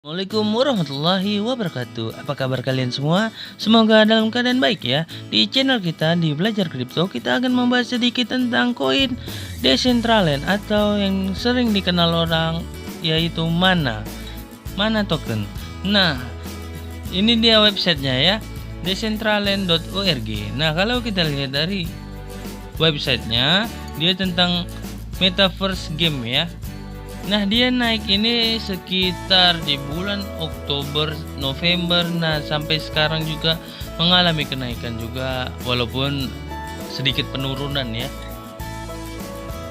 Assalamualaikum warahmatullahi wabarakatuh. Apa kabar kalian semua? Semoga dalam keadaan baik ya. Di channel kita di Belajar Kripto, kita akan membahas sedikit tentang koin Decentraland atau yang sering dikenal orang yaitu Mana token. Nah, ini dia websitenya ya, decentraland.org. Nah, kalau kita lihat dari websitenya, dia tentang metaverse game ya. Nah, dia naik ini sekitar di bulan Oktober, November. Nah, sampai sekarang juga mengalami kenaikan juga, walaupun sedikit penurunan ya.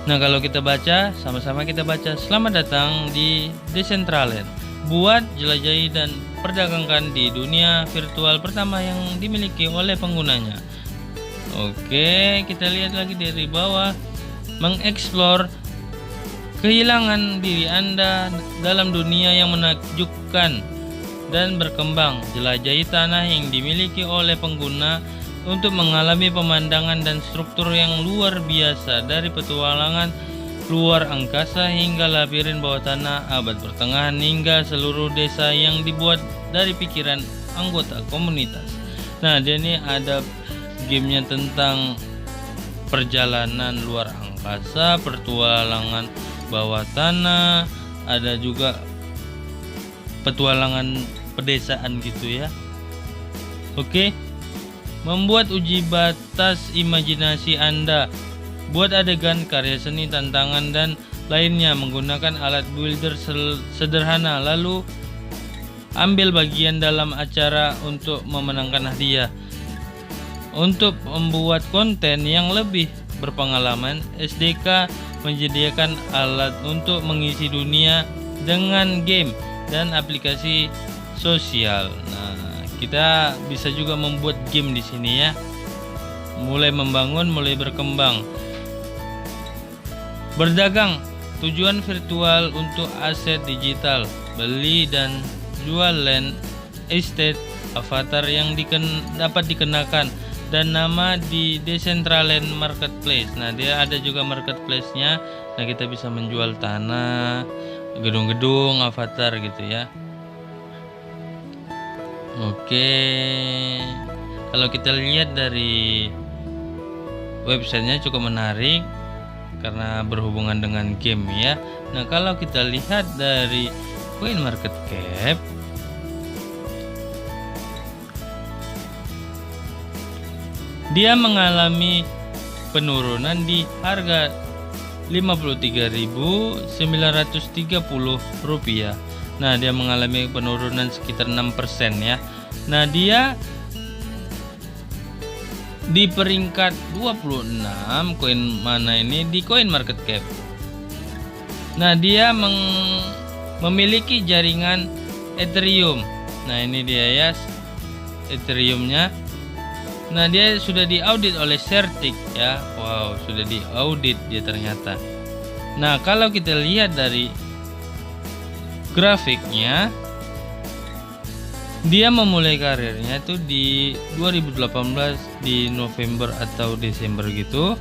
Nah, kalau kita baca, sama-sama kita baca. Selamat datang di Decentraland. Buat, jelajahi, dan perdagangkan di dunia virtual pertama yang dimiliki oleh penggunanya. Oke, kita lihat lagi dari bawah. Mengeksplor kehilangan diri Anda dalam dunia yang menakjubkan dan berkembang. Jelajahi tanah yang dimiliki oleh pengguna untuk mengalami pemandangan dan struktur yang luar biasa, dari petualangan luar angkasa hingga labirin bawah tanah abad pertengahan, hingga seluruh desa yang dibuat dari pikiran anggota komunitas. Nah, dia ini ada gamenya tentang perjalanan luar angkasa, petualangan bawah tanah, ada juga petualangan pedesaan gitu ya. Oke, membuat uji batas imajinasi Anda. Buat adegan, karya seni, tantangan, dan lainnya menggunakan alat builder sederhana, lalu ambil bagian dalam acara untuk memenangkan hadiah. Untuk membuat konten yang lebih berpengalaman, SDK menyediakan alat untuk mengisi dunia dengan game dan aplikasi sosial. Nah, kita bisa juga membuat game di sini ya. Mulai membangun, mulai berkembang. Berdagang, tujuan virtual untuk aset digital, beli dan jual land, estate, avatar yang dapat dikenakan, dan nama di Decentraland Marketplace. Nah, dia ada juga marketplace-nya. Nah, kita bisa menjual tanah, gedung-gedung, avatar gitu ya. Oke, kalau kita lihat dari websitenya cukup menarik karena berhubungan dengan game ya. Nah, kalau kita lihat dari CoinMarketCap, dia mengalami penurunan di harga Rp53.930. Nah, dia mengalami penurunan sekitar 6% ya. Nah, dia di peringkat 26 koin mana ini di CoinMarketCap. Nah, dia memiliki jaringan Ethereum. Nah, ini dia ya Ethereumnya. Nah, dia sudah diaudit oleh Certic ya. Wow, sudah diaudit dia ternyata. Nah, kalau kita lihat dari grafiknya, dia memulai karirnya itu di 2018 di November atau Desember gitu.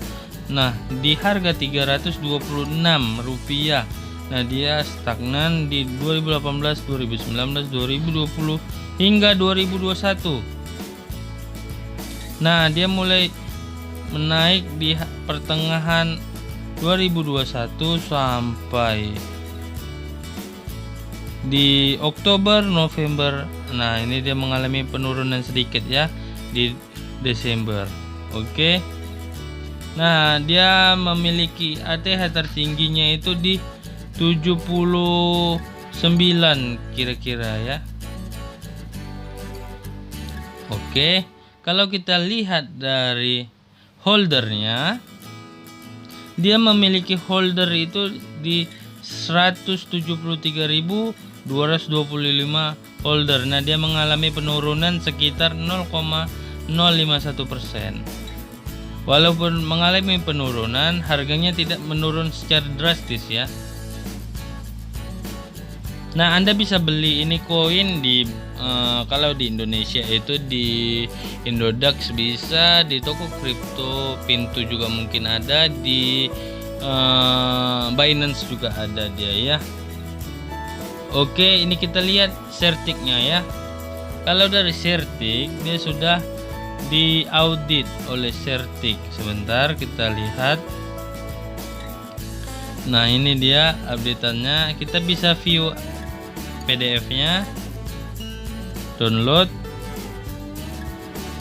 Nah, di harga Rp326. Nah, dia stagnan di 2018, 2019, 2020 hingga 2021. Nah, dia mulai menaik di pertengahan 2021 sampai di Oktober, November. Nah, ini dia mengalami penurunan sedikit ya di Desember. Oke. Nah, dia memiliki ATH tertingginya itu di 79 kira-kira ya. Oke. Kalau kita lihat dari holdernya, dia memiliki holder itu di 173.225 holder. Nah, dia mengalami penurunan sekitar 0,051%. Walaupun mengalami penurunan, harganya tidak menurun secara drastis ya. Nah, Anda bisa beli ini koin di kalau di Indonesia itu di Indodax bisa, di toko kripto Pintu juga mungkin ada, di Binance juga ada dia ya. Oke, ini kita lihat Certic-nya ya. Kalau dari Certic, dia sudah diaudit oleh Certic. Sebentar kita lihat. Nah, ini dia updateannya. Kita bisa view PDF-nya, download.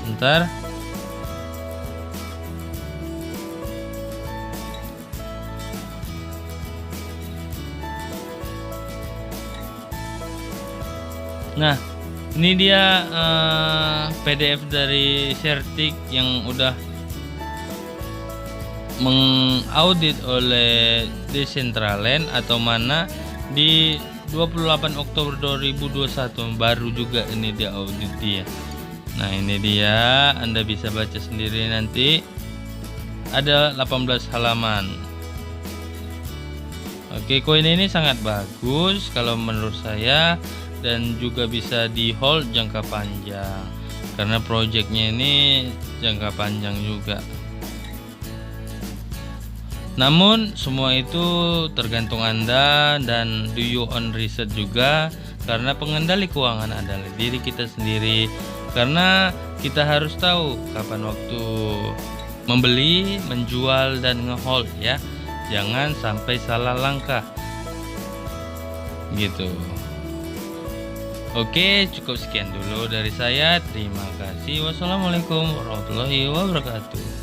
Bentar. Nah, ini dia PDF dari Certic yang udah mengaudit oleh Decentraland atau Mana di 28 Oktober 2021. Baru juga ini dia audit dia. Nah, ini dia, Anda bisa baca sendiri nanti. Ada 18 halaman. Oke, koin ini sangat bagus kalau menurut saya, dan juga bisa di hold jangka panjang karena projectnya ini jangka panjang juga. Namun semua itu tergantung Anda dan do your own research juga, karena pengendali keuangan adalah diri kita sendiri. Karena kita harus tahu kapan waktu membeli, menjual, dan ngehold ya. Jangan sampai salah langkah gitu. Oke, cukup sekian dulu dari saya. Terima kasih. Wassalamualaikum warahmatullahi wabarakatuh.